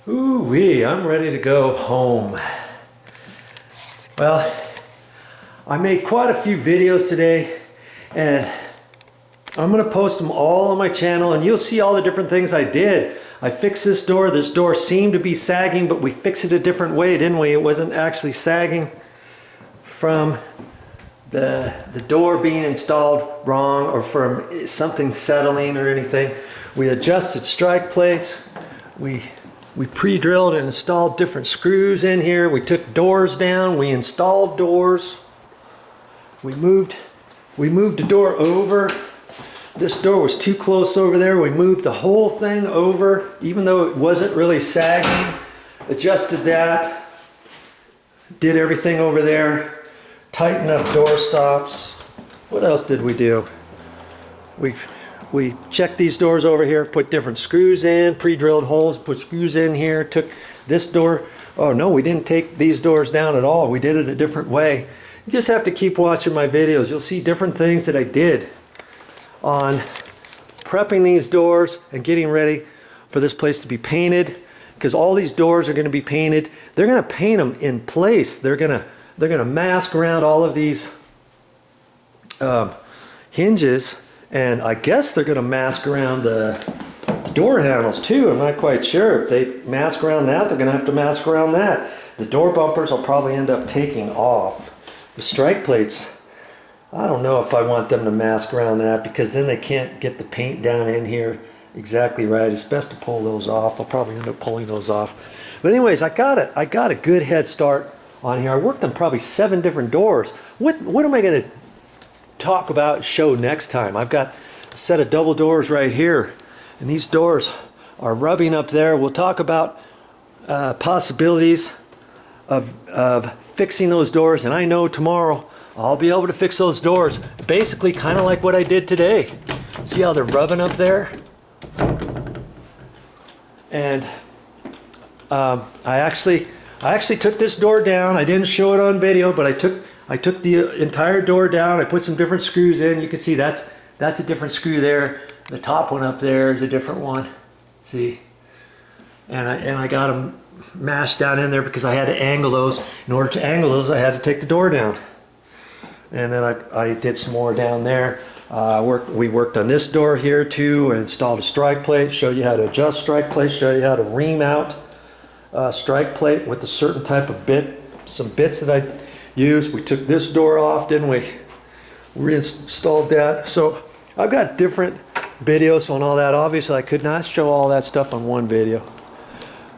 Ooh-wee, I'm ready to go home. Well, I made quite a few videos today, and I'm gonna post them all on my channel, and you'll see all the different things I did. I fixed this door. This door seemed to be sagging, but we fixed it a different way, didn't we? It wasn't actually sagging from the door being installed wrong or from something settling or anything. We adjusted strike plates. We pre-drilled and installed different screws in here. We took doors down. We installed doors. We moved the door over. This door was too close over there. We moved the whole thing over, even though it wasn't really sagging. Adjusted that. Did everything over there. Tightened up door stops. What else did we do? We checked these doors over here, put different screws in, pre-drilled holes, put screws in here, took this door. Oh no, we didn't take these doors down at all. We did it a different way. You just have to keep watching my videos. You'll see different things that I did on prepping these doors and getting ready for this place to be painted, because all these doors are going to be painted. They're going to paint them in place. They're going to mask around all of these hinges. And I guess they're going to mask around the door handles too. I'm not quite sure. If they mask around that, they're going to have to mask around that. The door bumpers will probably end up taking off. The strike plates, I don't know if I want them to mask around that, because then they can't get the paint down in here exactly right. It's best to pull those off. I'll probably end up pulling those off. But anyways, I got a good head start on here. I worked on probably 7 different doors. What am I going to talk about, show next time? I've got a set of double doors right here, and these doors are rubbing up there. We'll talk about possibilities of fixing those doors, and I know tomorrow I'll be able to fix those doors basically kind of like what I did today. See how they're rubbing up there? And I actually took this door down. I didn't show it on video, but I took the entire door down. I put some different screws in. You can see that's a different screw there. The top one up there is a different one. See? And I got them mashed down in there because I had to angle those. In order to angle those, I had to take the door down. And then I did some more down there. We worked on this door here too, and installed a strike plate, showed you how to adjust strike plate, showed you how to ream out strike plate with a certain type of bit, some bits that I used. We took this door off, didn't we? Reinstalled that. So I've got different videos on all that. Obviously I could not show all that stuff on one video.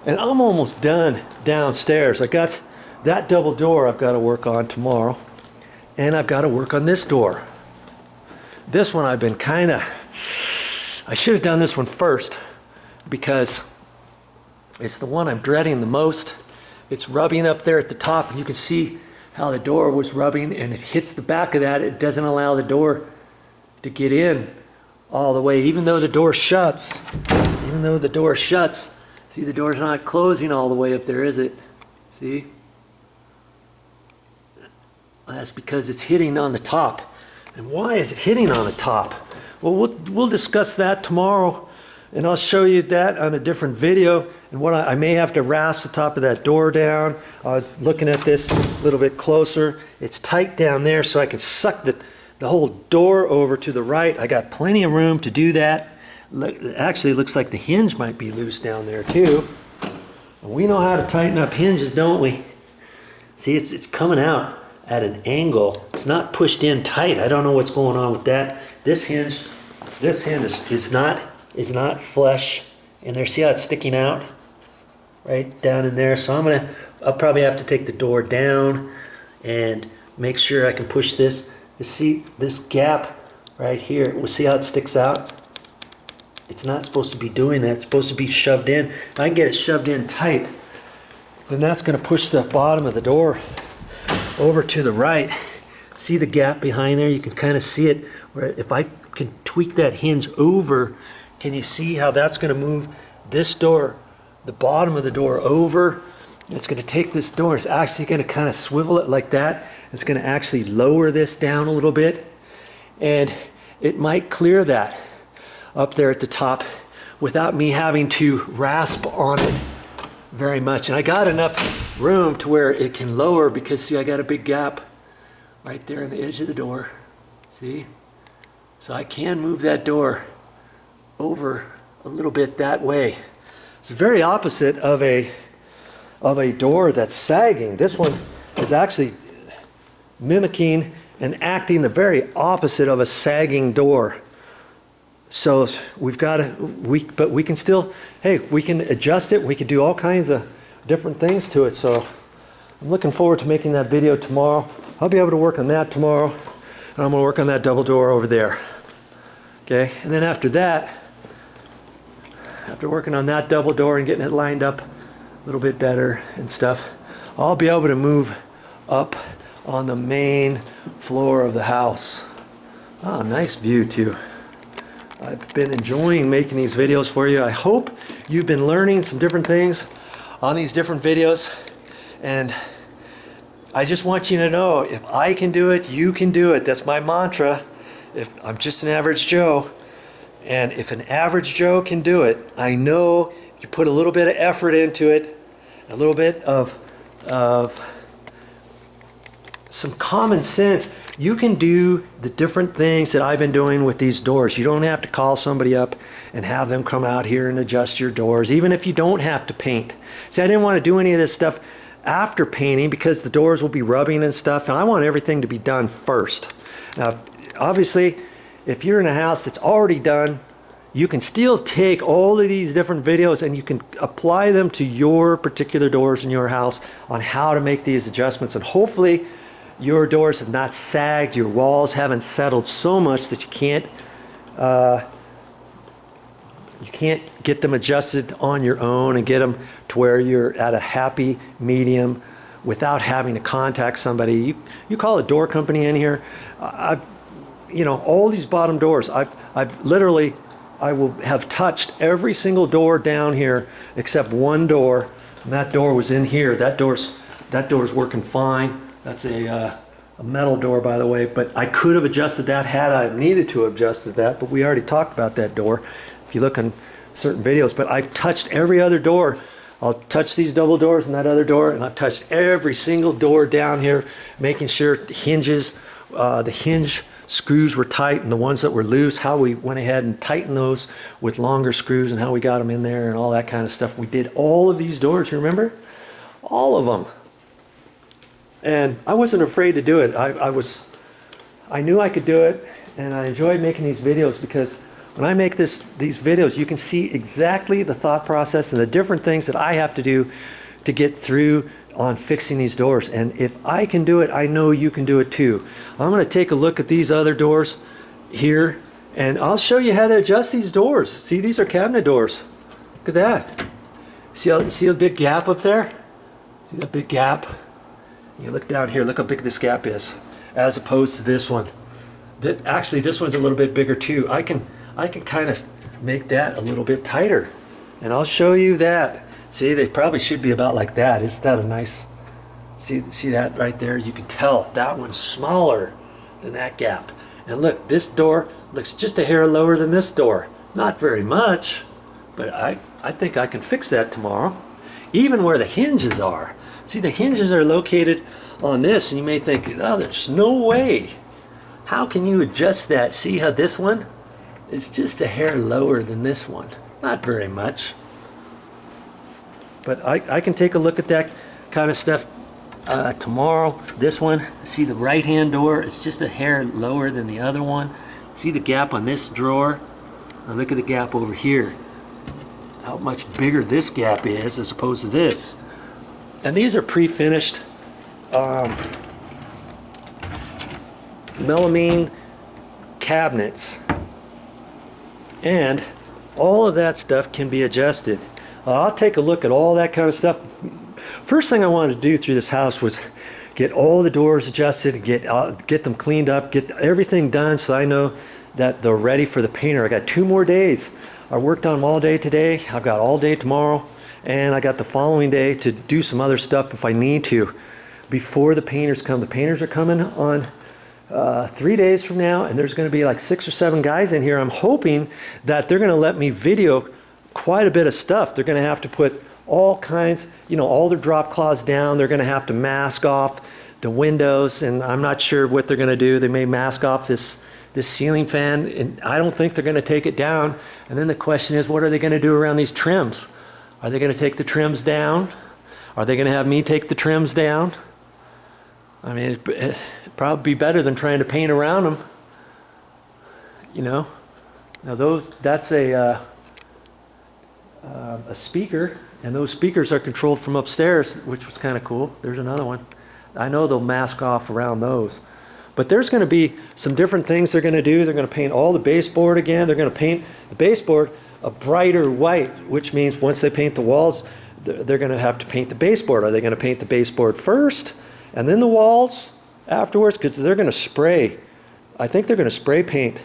And I'm almost done downstairs. I got that double door I've got to work on tomorrow. And I've got to work on this door. This one I've been I should have done this one first, because it's the one I'm dreading the most. It's rubbing up there at the top, and you can see how the door was rubbing, and it hits the back of that. It doesn't allow the door to get in all the way, even though the door shuts. See, the door's not closing all the way up there, is it? See? That's because it's hitting on the top. And why is it hitting on the top? Well, we'll discuss that tomorrow, and I'll show you that on a different video. And what I may have to rasp the top of that door down. I was looking at this a little bit closer. It's tight down there, so I can suck the whole door over to the right. I got plenty of room to do that. It actually looks like the hinge might be loose down there too. And we know how to tighten up hinges, don't we? See, it's coming out at an angle. It's not pushed in tight. I don't know what's going on with that. This hinge is not flush in there. See how it's sticking out right down in there? So I'll probably have to take the door down and make sure I can push this. You see this gap right here? We'll see how it sticks out. It's not supposed to be doing that. It's supposed to be shoved in. If I can get it shoved in tight, then that's going to push the bottom of the door over to the right. See the gap behind there? You can kind of see it. Where if I can tweak that hinge over, can you see how that's going to move this door, the bottom of the door over? It's going to take this door. It's actually going to kind of swivel it like that. It's going to actually lower this down a little bit, and it might clear that up there at the top without me having to rasp on it very much. And I got enough room to where it can lower because see, I got a big gap right there on the edge of the door. See? So I can move that door over a little bit that way. It's very opposite of a door that's sagging. This one is actually mimicking and acting the very opposite of a sagging door. So we've got to, but we can still, hey, we can adjust it. We can do all kinds of different things to it. So I'm looking forward to making that video tomorrow. I'll be able to work on that tomorrow. And I'm going to work on that double door over there. Okay, and then after that, after working on that double door and getting it lined up a little bit better and stuff, I'll be able to move up on the main floor of the house. Oh, nice view too. I've been enjoying making these videos for you. I hope you've been learning some different things on these different videos. And I just want you to know, if I can do it, you can do it. That's my mantra. If I'm just an average Joe, and if an average Joe can do it, I know you put a little bit of effort into it, a little bit of some common sense, you can do the different things that I've been doing with these doors. You don't have to call somebody up and have them come out here and adjust your doors, even if you don't have to paint. See, I didn't want to do any of this stuff after painting because the doors will be rubbing and stuff, and I want everything to be done first. Now, obviously, if you're in a house that's already done, you can still take all of these different videos and you can apply them to your particular doors in your house on how to make these adjustments. And hopefully your doors have not sagged, your walls haven't settled so much that you can't get them adjusted on your own and get them to where you're at a happy medium without having to contact somebody. You call a door company in here. You know, all these bottom doors, I've literally, I will have touched every single door down here except one door, and that door was in here. That door's working fine. That's a metal door, by the way, but I could have adjusted that had I needed to have adjusted that, but we already talked about that door if you look on certain videos. But I've touched every other door. I'll touch these double doors and that other door, and I've touched every single door down here, making sure hinges, the hinge screws were tight, and the ones that were loose, how we went ahead and tightened those with longer screws and how we got them in there and all that kind of stuff. We did all of these doors, you remember? All of them. And I wasn't afraid to do it. I knew I could do it, and I enjoyed making these videos because when I make these videos, you can see exactly the thought process and the different things that I have to do to get through on fixing these doors. And if I can do it, I know you can do it too. I'm going to take a look at these other doors here, and I'll show you how to adjust these doors. See, these are cabinet doors. Look at that. See a big gap up there? See that big gap? You look down here, look how big this gap is, as opposed to this one. Actually, this one's a little bit bigger too. I can kind of make that a little bit tighter, and I'll show you that. See, they probably should be about like that. Isn't that a nice, see that right there? You can tell that one's smaller than that gap. And look, this door looks just a hair lower than this door. Not very much, but I think I can fix that tomorrow. Even where the hinges are. See, the hinges are located on this, and you may think, oh, there's no way. How can you adjust that? See how this one is just a hair lower than this one? Not very much. But I can take a look at that kind of stuff tomorrow. This one, see the right-hand door, it's just a hair lower than the other one. See the gap on this drawer? Now look at the gap over here. How much bigger this gap is as opposed to this. And these are pre-finished melamine cabinets. And all of that stuff can be adjusted. I'll take a look at all that kind of stuff. First thing I wanted to do through this house was get all the doors adjusted, get them cleaned up, get everything done so I know that they're ready for the painter. I got 2 more days. I worked on them all day today. I've got all day tomorrow, and I got the following day to do some other stuff if I need to before the painters come. The painters are coming on 3 days from now, and there's going to be like 6 or 7 guys in here. I'm hoping that they're going to let me video quite a bit of stuff. They're going to have to put all kinds, you know, all their drop cloths down. They're going to have to mask off the windows, and I'm not sure what they're going to do. They may mask off this ceiling fan, and I don't think they're going to take it down. And then the question is, what are they going to do around these trims? Are they going to take the trims down? Are they going to have me take the trims down? I mean, it'd probably be better than trying to paint around them. You know, now that's a speaker, and those speakers are controlled from upstairs, which was kind of cool. There's another one. I know they'll mask off around those. But there's going to be some different things they're going to do. They're going to paint all the baseboard again. They're going to paint the baseboard a brighter white, which means once they paint the walls, they're going to have to paint the baseboard. Are they going to paint the baseboard first and then the walls afterwards? Because they're going to spray. I think they're going to spray paint,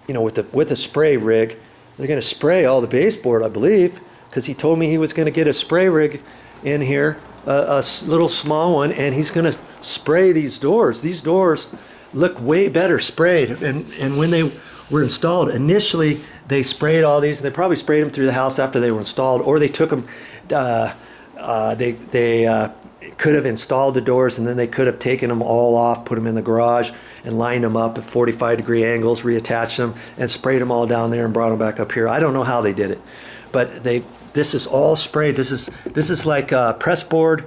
you know, with a spray rig. They're going to spray all the baseboard, I believe, because he told me he was going to get a spray rig in here, a little small one, and he's going to spray these doors. These doors look way better sprayed. And when they were installed, initially they sprayed all these. They probably sprayed them through the house after they were installed, or they took them. They could have installed the doors, and then they could have taken them all off, put them in the garage, and lined them up at 45-degree angles, reattached them, and sprayed them all down there and brought them back up here. I don't know how they did it, but this is all sprayed. This is like pressboard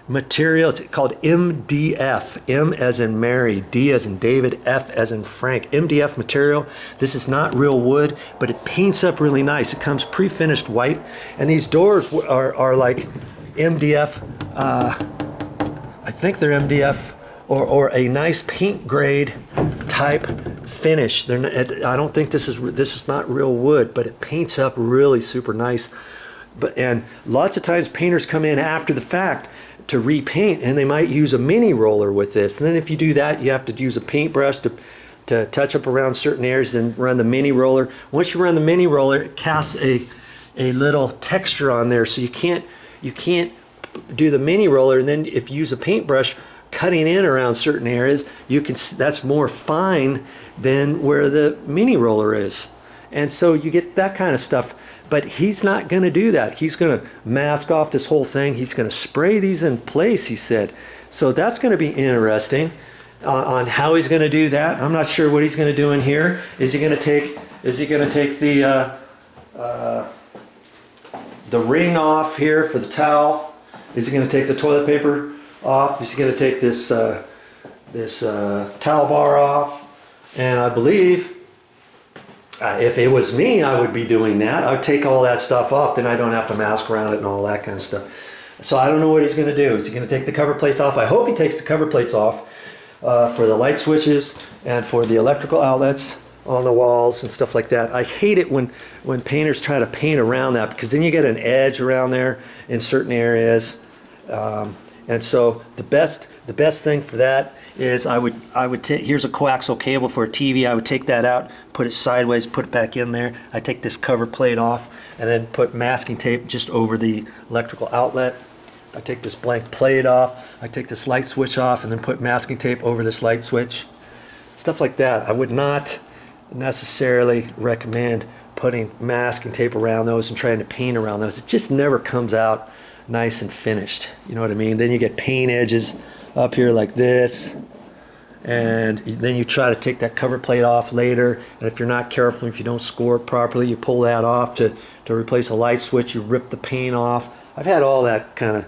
material. It's called MDF. M as in Mary, D as in David, F as in Frank. MDF material. This is not real wood, but it paints up really nice. It comes pre-finished white, and these doors are like MDF. I think they're MDF or a nice paint grade type finish. They're not, I don't think this is not real wood, but it paints up really super nice. And lots of times painters come in after the fact to repaint, and they might use a mini roller with this. And then if you do that, you have to use a paintbrush to touch up around certain areas, then run the mini roller. Once you run the mini roller, it casts a little texture on there, so you can't do the mini roller. And then if you use a paintbrush cutting in around certain areas, that's more fine than where the mini roller is. And so you get that kind of stuff. But he's not going to do that. He's going to mask off this whole thing. He's going to spray these in place, he said. So that's going to be interesting on how he's going to do that. I'm not sure what he's going to do in here. Is he going to take the ring off here for the towel? Is he going to take the toilet paper off? Is he going to take this towel bar off? And I believe if it was me, I would be doing that. I would take all that stuff off, then I don't have to mask around it and all that kind of stuff. So I don't know what he's going to do. Is he going to take the cover plates off? I hope he takes the cover plates off for the light switches and for the electrical outlets on the walls and stuff like that. I hate it when painters try to paint around that, because then you get an edge around there in certain areas. And so the best thing for that is I would take, here's a coaxial cable for a TV. I would take that out, put it sideways, put it back in there. I take this cover plate off, and then put masking tape just over the electrical outlet. I take this blank plate off. I take this light switch off, and then put masking tape over this light switch. Stuff like that. I would not necessarily recommend putting masking tape around those and trying to paint around those. It just never comes out nice and finished. You know what I mean? Then you get paint edges up here like this, and then you try to take that cover plate off later, and if you're not careful, if you don't score it properly, you pull that off to replace a light switch, you rip the paint off. I've had all that kind of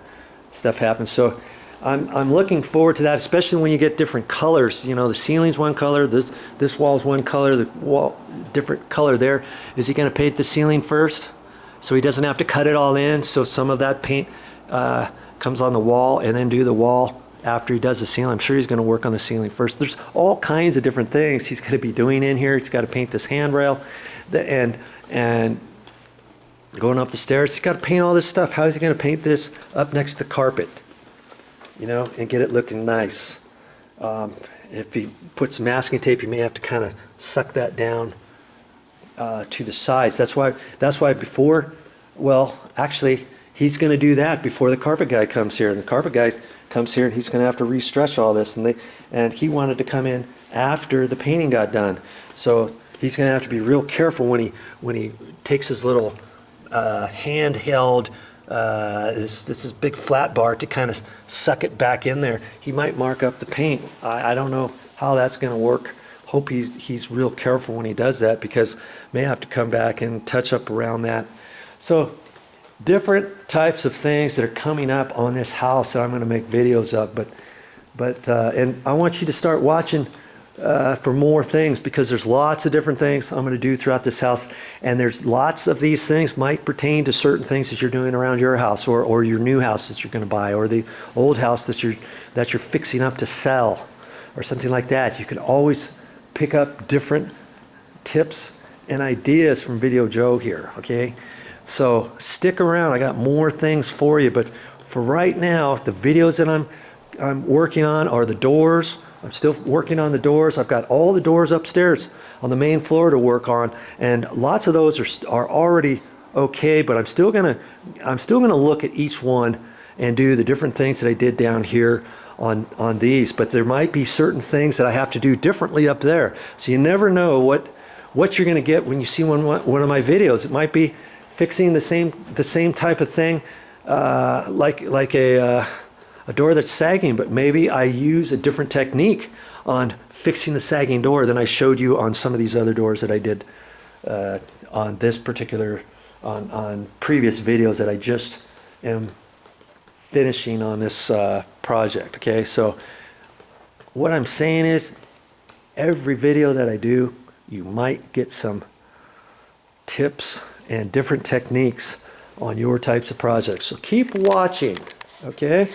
stuff happen. So I'm looking forward to that, especially when you get different colors. You know, the ceiling's one color, this wall's one color, the wall different color there. Is he going to paint the ceiling first, so he doesn't have to cut it all in, so some of that paint comes on the wall, and then do the wall after he does the ceiling? I'm sure he's going to work on the ceiling first. There's all kinds of different things he's going to be doing in here. He's got to paint this handrail, and going up the stairs. He's got to paint all this stuff. How is he going to paint this up next to the carpet? You know, and get it looking nice. If he puts masking tape, you may have to kind of suck that down to the sides. That's why before, well, actually, he's going to do that before the carpet guy comes here. And the carpet guy comes here, and he's going to have to re-stretch all this. And he wanted to come in after the painting got done. So he's going to have to be real careful when he takes his little handheld, this is big flat bar to kind of suck it back in there. He might mark up the paint. I don't know how that's going to work. Hope he's real careful when he does that, because may have to come back and touch up around that. So different types of things that are coming up on this house that I'm going to make videos of, and I want you to start watching for more things, because there's lots of different things I'm going to do throughout this house, and there's lots of these things might pertain to certain things that you're doing around your house, or your new house that you're going to buy, or the old house that you're fixing up to sell, or something like that. You can always pick up different tips and ideas from Video Joe here, okay? So stick around, I got more things for you, but for right now, the videos that I'm working on are the doors. I'm still working on the doors. I've got all the doors upstairs on the main floor to work on, and lots of those are already okay, but I'm still gonna look at each one and do the different things that I did down here on these, but there might be certain things that I have to do differently up there. So you never know what you're going to get when you see one of my videos. It might be fixing the same type of thing, like a door that's sagging, but maybe I use a different technique on fixing the sagging door than I showed you on some of these other doors that I did on this particular on previous videos that I just am finishing on this project. Okay, so what I'm saying is, every video that I do, you might get some tips and different techniques on your types of projects. So keep watching, okay?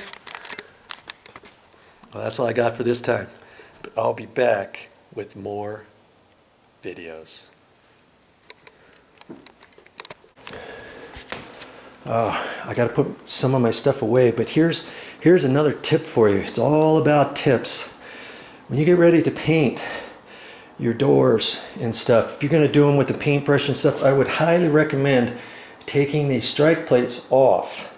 Well, that's all I got for this time, but I'll be back with more videos. I got to put some of my stuff away, but here's another tip for you. It's all about tips. When you get ready to paint your doors and stuff, if you're going to do them with the paintbrush and stuff, I would highly recommend taking these strike plates off.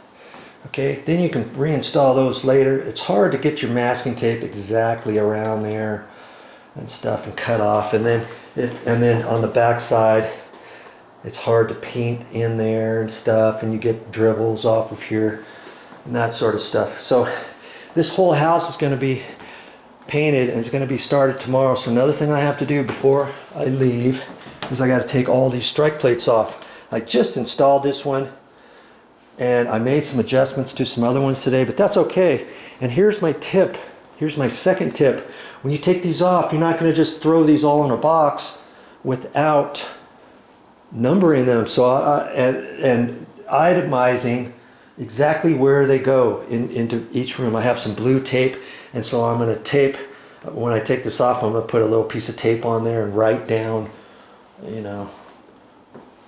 Okay, then you can reinstall those later. It's hard to get your masking tape exactly around there and stuff and cut off, and then on the back side, it's hard to paint in there and stuff, and you get dribbles off of here and that sort of stuff. So this whole house is going to be painted and it's going to be started tomorrow. So another thing I have to do before I leave is I got to take all these strike plates off. I just installed this one, and I made some adjustments to some other ones today, but that's okay. And here's my tip. Here's my second tip. When you take these off, you're not going to just throw these all in a box without numbering them, so and itemizing exactly where they go into each room. I have some blue tape, and so I'm going to tape, when I take this off, I'm going to put a little piece of tape on there and write down, you know,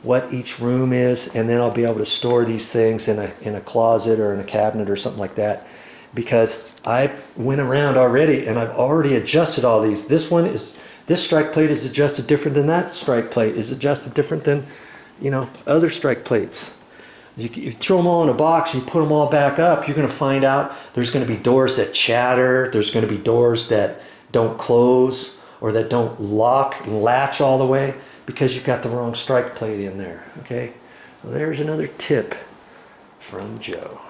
what each room is, and then I'll be able to store these things in a closet or in a cabinet or something like that, because I went around already and I've already adjusted all these. This strike plate is adjusted different than that strike plate is adjusted different than, you know, other strike plates. You throw them all in a box, you put them all back up, you're going to find out there's going to be doors that chatter, there's going to be doors that don't close or that don't lock and latch all the way because you've got the wrong strike plate in there. Okay, well, there's another tip from Joe.